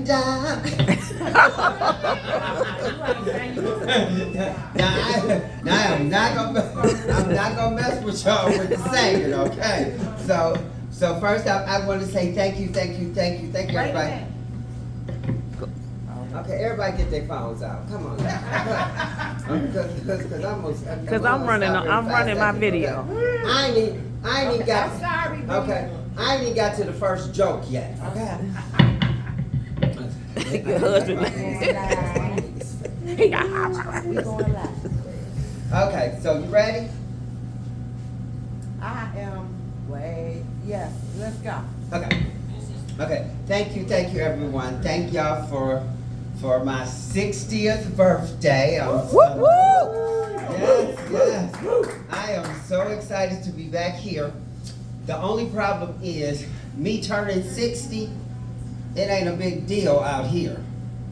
now I'm not gonna mess with y'all with the singing, okay? So first I want to say thank you, everybody. Okay, everybody get their phones out. Come on, because I'm running my video. I ain't even got. I'm sorry, baby. Okay, I ain't even got to the first joke yet. Okay. Your husband. Okay, so you ready? I am, yes, let's go. Okay. Thank you, everyone. Thank y'all for my 60th birthday. Yes. I am so excited to be back here. The only problem is me turning 60, it ain't a big deal out here.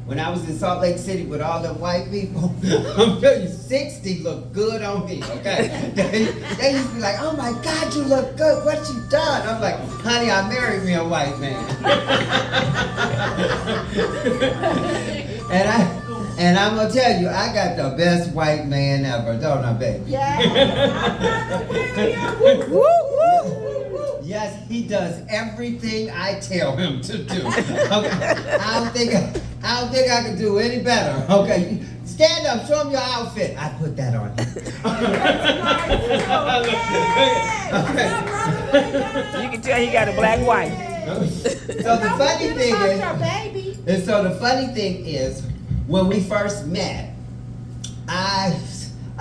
When I was in Salt Lake City with all the white people, I'm telling you, 60 looked good on me, okay? They used to be like, oh my God, you look good, what you done? I'm like, honey, I married me a white man. And I'm gonna tell you, I got the best white man ever, don't I, baby? Yeah. Yes, he does everything I tell him to do. Okay. I don't think I could do any better. Okay, stand up, show him your outfit. I put that on you. You can tell he got a black wife. So the funny thing is, when we first met, I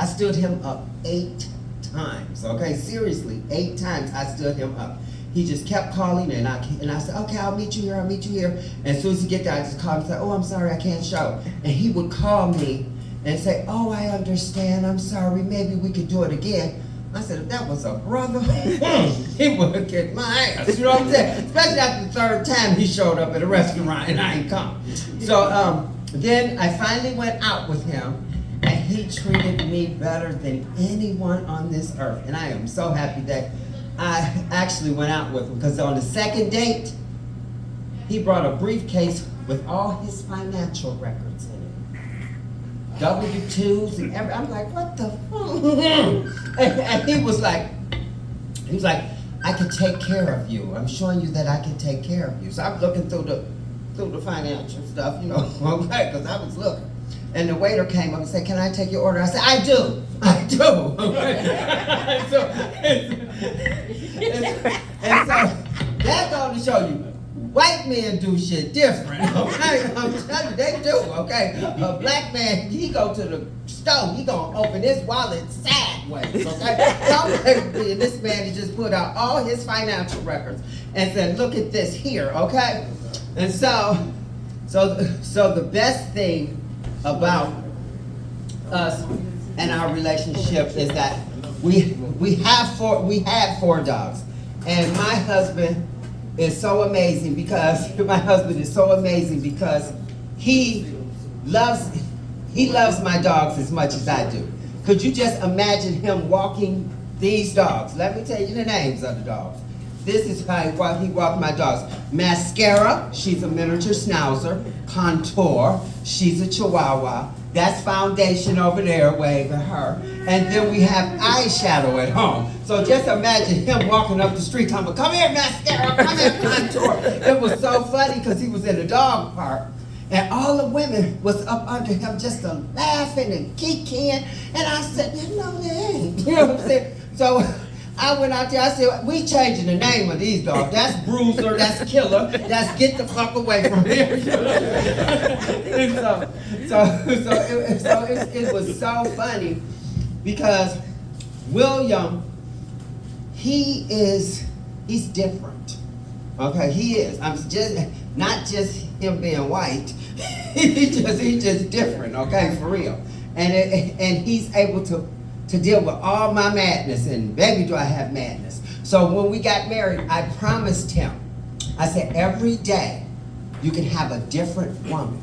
stood him up 8 times. Okay, seriously, 8 times I stood him up. He just kept calling, and I said, okay, I'll meet you here. And as soon as he get there, I just called him and said, oh, I'm sorry, I can't show. And he would call me and say, oh, I understand, I'm sorry, maybe we could do it again. I said, if that was a brother, he would kick my ass. You know what I'm saying? Especially after the 3rd time he showed up at a restaurant and I ain't come. So then I finally went out with him, and he treated me better than anyone on this earth. And I am so happy that I actually went out with him, because on the 2nd date, he brought a briefcase with all his financial records in it. W-2s and everything. I'm like, what the fuck? And he was like, I can take care of you. I'm showing you that I can take care of you. So I'm looking through the financial stuff, you know, okay, because I was looking. And the waiter came up and said, can I take your order? I said, I do. Okay. and so that's all to show you. White men do shit different, okay? I'm telling you, they do, okay? A black man, he go to the store, he gonna open his wallet sideways, okay? And this man, he just put out all his financial records and said, look at this here, okay? And so the best thing about us and our relationship is that we had 4 dogs, and my husband is so amazing because he loves my dogs as much as I do. Could you just imagine him walking these dogs? Let me tell you the names of the dogs. This is how he walked my dogs. Mascara, she's a miniature schnauzer. Contour, she's a chihuahua. That's Foundation over there, waving her. And then we have eyeshadow at home. So just imagine him walking up the street talking, come here, Mascara, come here, Contour. It was so funny because he was in a dog park. And all the women was up under him just laughing and geeking. And I said, no, they ain't. You know what I'm saying? So I went out there, I said, we changing the name of these dogs. That's Bruiser, that's Killer, that's Get the Fuck Away from Here. And it was so funny because William, he's different. Okay, he is. I'm just not just him being white. he's just different. Okay, for real. And he's able to deal with all my madness, and baby, do I have madness. So when we got married, I promised him, I said, every day you can have a different woman.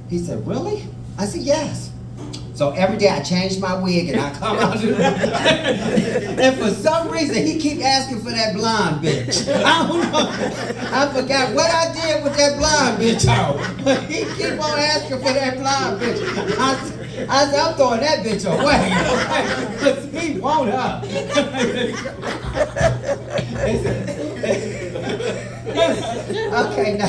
He said, really? I said, yes. So every day I change my wig and I come out. And for some reason, he keep asking for that blonde bitch. I don't know. I forgot what I did with that blonde bitch out. But he keep on asking for that blind bitch. I said, I'm throwing that bitch away. Because he want her. Okay, now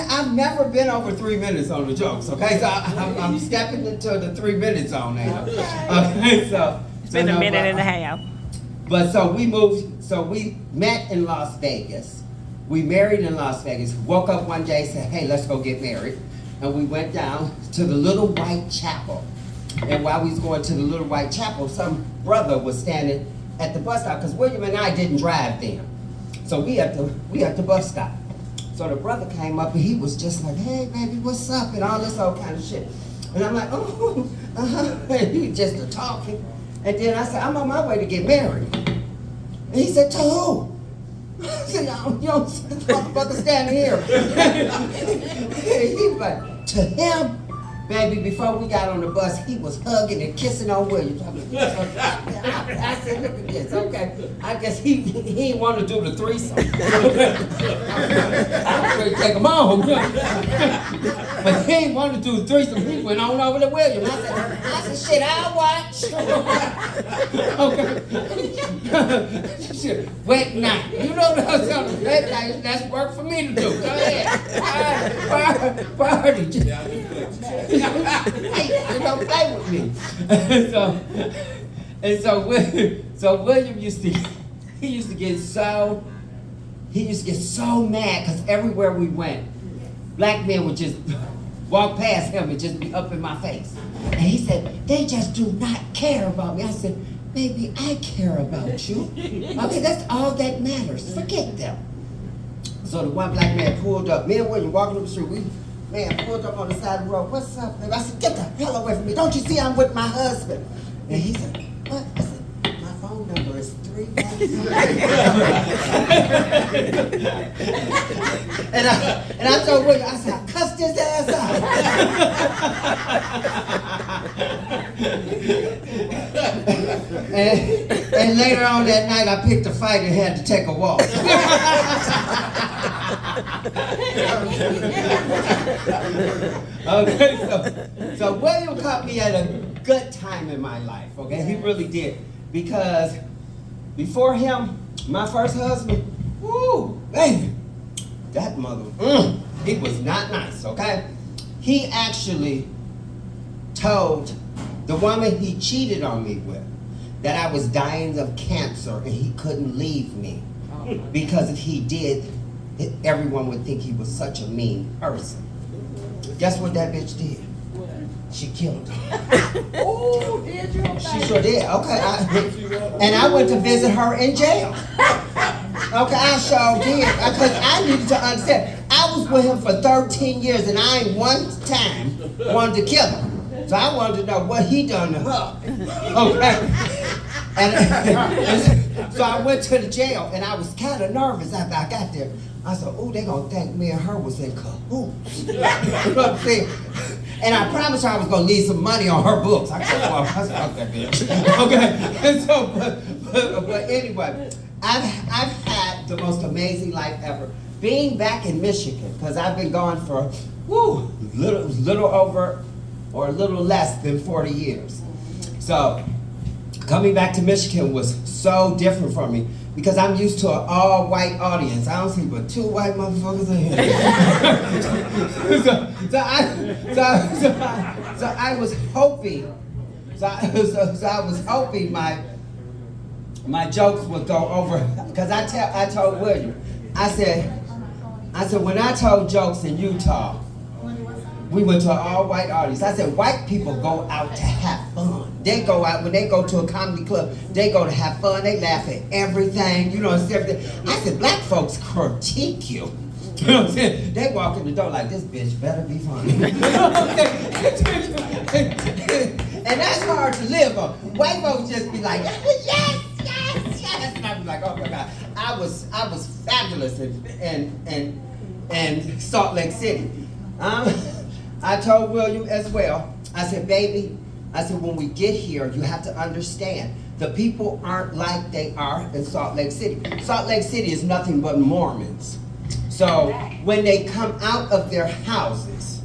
I've never been over 3 minutes on the jokes, okay? So I'm stepping into the 3 minute zone now. Okay, so. It's been a minute and a half. But so we met in Las Vegas. We married in Las Vegas. Woke up one day, said, hey, let's go get married. And we went down to the Little White Chapel. And while we was going to the Little White Chapel, some brother was standing at the bus stop, because William and I didn't drive then. So we at the bus stop. So the brother came up and he was just like, hey baby, what's up? And all this old kind of shit. And I'm like, oh, and he was just talking. And then I said, I'm on my way to get married. And he said, to who? I said, you don't see this motherfucker standing here. He was like, to him? Baby, before we got on the bus, he was hugging and kissing on William. I said, look at this, okay. I guess he didn't want to do the threesome. I was ready to take him home. But he didn't want to do the threesome. He went on over to William. I said, shit, I'll watch. Okay. Shit, wet night. You know what I'm saying? Wet night, that's work for me to do. Go ahead. Party. You don't play with me. So William used to get so mad because everywhere we went, black men would just walk past him and just be up in my face. And he said, they just do not care about me. I said, baby, I care about you. Okay, that's all that matters. Forget them. So the one black man pulled up. Me and William walking up the street. Man pulled up on the side of the road. What's up, baby? I said, get the hell away from me. Don't you see I'm with my husband? And he said, what? I said, my phone number is 313. And I told William, I said, I cussed his ass out. and later on that night, I picked a fight and had to take a walk. Okay, so William caught me at a good time in my life, okay? He really did. Because before him, my first husband, woo, baby, that mother, he was not nice, okay? He actually told the woman he cheated on me with that I was dying of cancer and he couldn't leave me. Because if he did, everyone would think he was such a mean person. Guess what that bitch did? She killed him. Oh, did you? She sure did. Okay, and I went to visit her in jail. Okay, I sure did. Because I needed to understand. I was with him for 13 years and I ain't one time wanted to kill him. So I wanted to know what he done to her. Okay. And so I went to the jail and I was kind of nervous after I got there. I said, oh, they gonna think me and her was in cahoots. You know what I'm saying? And I promised her I was gonna leave some money on her books. I said, well, I said, that bitch. Okay, and so, but anyway, I've had the most amazing life ever. Being back in Michigan, because I've been gone for, little over or a little less than 40 years. So, coming back to Michigan was so different for me because I'm used to an all-white audience. I don't see but 2 white motherfuckers in here. so I was hoping. So I was hoping my jokes would go over because I told William, I said when I told jokes in Utah, we went to an all-white audience. I said, white people go out to have fun. They go out, when they go to a comedy club, they go to have fun. They laugh at everything, you know, everything. I said, black folks critique you. You know what I'm saying? They walk in the door like, this bitch better be funny. And that's hard to live on. White folks just be like, yes. And I be like, oh my God. I was fabulous in Salt Lake City. I told William as well, I said, baby, when we get here, you have to understand, the people aren't like they are in Salt Lake City. Salt Lake City is nothing but Mormons. So when they come out of their houses,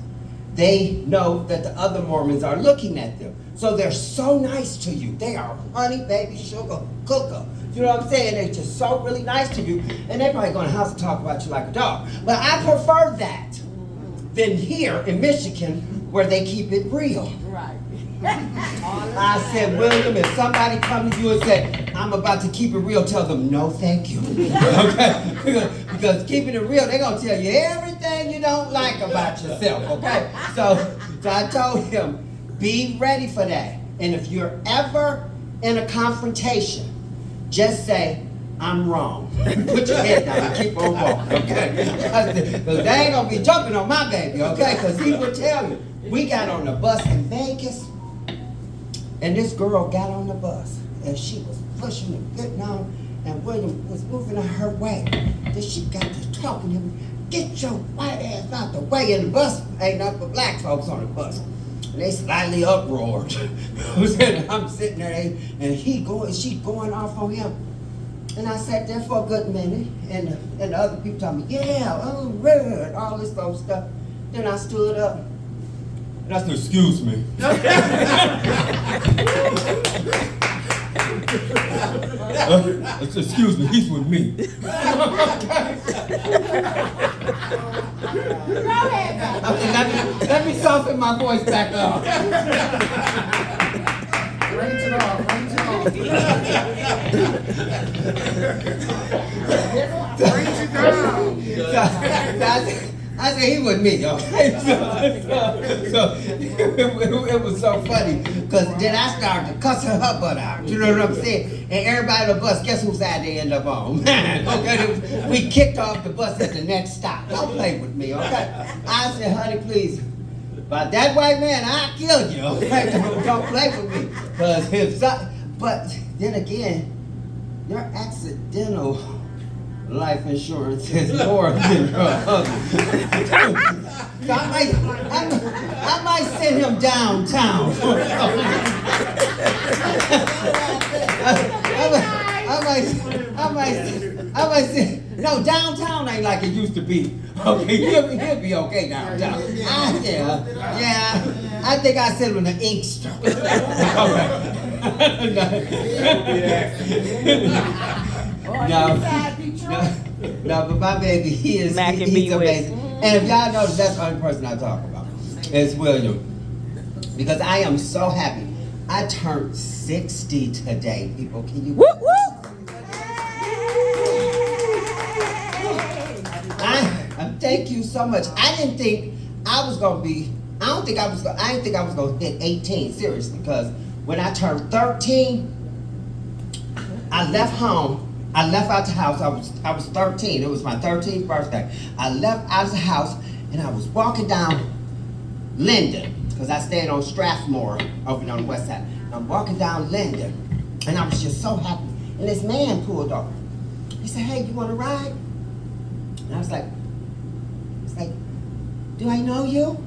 they know that the other Mormons are looking at them. So they're so nice to you. They are honey, baby, sugar, cooker. You know what I'm saying? They're just so really nice to you. And they probably go in the house and talk about you like a dog. But I prefer that than here in Michigan where they keep it real. Right. I said, William, if somebody come to you and say, I'm about to keep it real, tell them, no, thank you. Okay? Because keeping it real, they're going to tell you everything you don't like about yourself, okay? So I told him, be ready for that. And if you're ever in a confrontation, just say, I'm wrong. Put your head down and keep on walking, okay? Because they ain't going to be jumping on my baby, okay? Because he would tell you. We got on the bus in Vegas, and this girl got on the bus, and she was pushing and getting on, and William was moving her way. Then she got to talking to him, get your white ass out the way, and the bus ain't nothing but black folks on the bus. And they slightly uproared. I'm sitting there, and she going off on him. And I sat there for a good minute, and the other people told me, yeah, oh, red, all this old stuff. Then I stood up. And I said, excuse me. Excuse me, he's with me. Let me soften my voice back up. Range it off, range it off. Range it down. I said he with me, okay? So it was so funny, because then I started to cuss her butt out, you know what I'm saying? And everybody on the bus, guess whose side they end up on? Man, okay? We kicked off the bus at the next stop. Don't play with me, okay? I said, honey, please, but that white man, I'll kill you, okay? Don't play with me. But then again, your accidental life insurance is more than drugs. So I might send him downtown. I might say, no, downtown ain't like it used to be. Okay, he'll be okay downtown. Yeah, I think I sent him to Inkster. No, but my baby, he's amazing. And if y'all notice, that's the only person I talk about. It's William. Because I am so happy. I turned 60 today, people. Can you? Whoop, whoop. Thank you so much. I didn't think I was gonna be. I didn't think I was gonna hit 18. Seriously, because when I turned 13, I left home. I left out the house. I was 13. It was my 13th birthday. I left out of the house and I was walking down Linden, because I stayed on Strathmore over on the west side. I'm walking down Linden and I was just so happy. And this man pulled over. He said, hey, you want to ride? And I was like, do I know you?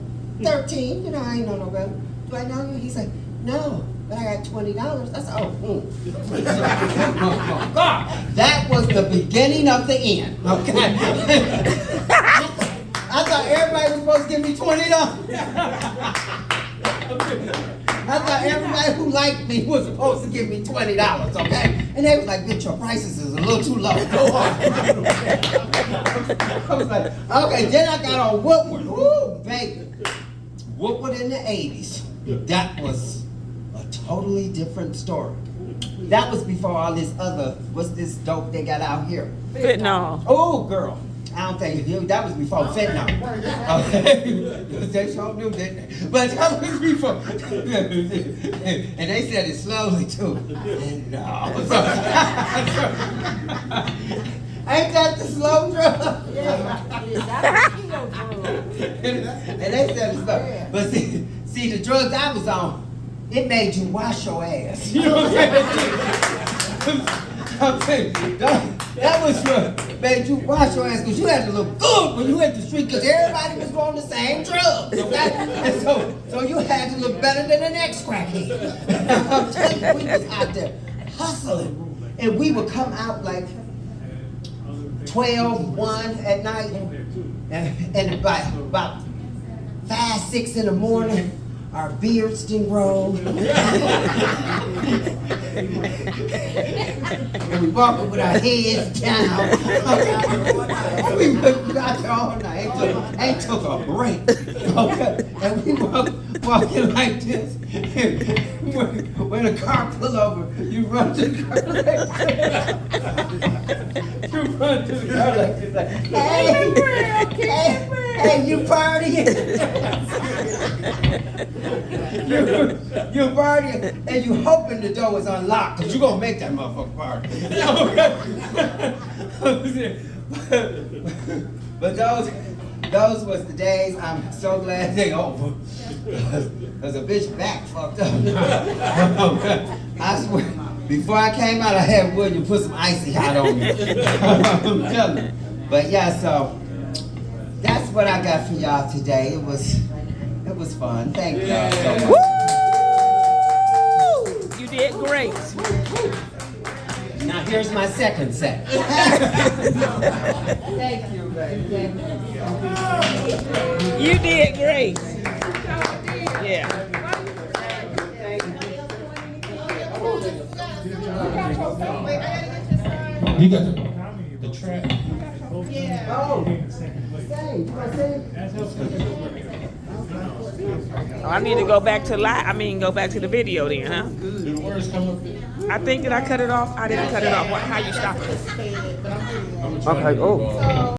13, you know, I ain't know no better. Do I know you? He said, no, but I got $20. I said, oh, God. That was the beginning of the end, okay? I thought everybody was supposed to give me $20. I thought everybody who liked me was supposed to give me $20, okay? And they was like, bitch, your prices is a little too low. Go on. I was like, okay, then I got on Woodward. Woo, baby. Woodward in the 80s. That was a totally different story. That was before all this other, what's this dope they got out here? Fentanyl. Oh, girl. I don't think that was before fentanyl. Okay. They sure knew, didn't they? But that was before. And they said it slowly too. No. Ain't that the slow drug? And they said it's slow. But see, the drugs I was on, it made you wash your ass. You know what I'm saying? That was what made you wash your ass, because you had to look good when you hit the street, because everybody was on the same drugs, okay? And so you had to look better than the next crackhead. I'm telling you, we was out there hustling. And we would come out like 12, 1 at night. And about 5, 6 in the morning, our beards didn't grow. And we walking with our heads down. We went out there all night. Ain't took a break. Okay? And we walking like this. When a car pull over, you run to the car like this. You run to the car like this. Like, hey, you partying? you partying, and you hoping the door is unlocked, because you're going to make that motherfucker party. But those was the days. I'm so glad they over. Because a bitch back fucked up. I swear, before I came out, I had William put some icy hot on me. I'm telling you. But yeah, so that's what I got for y'all today. It was fun. Thank y'all so much. Woo! You did great. Now here's my second set. Thank you, baby. Thank you. You did great. Yeah. You got the track. Oh, say, you gonna say? Oh, I need to go back to go back to the video then, huh? Did the words come up there? I think that I cut it off. I didn't cut it off. How you stop it? Okay, oh.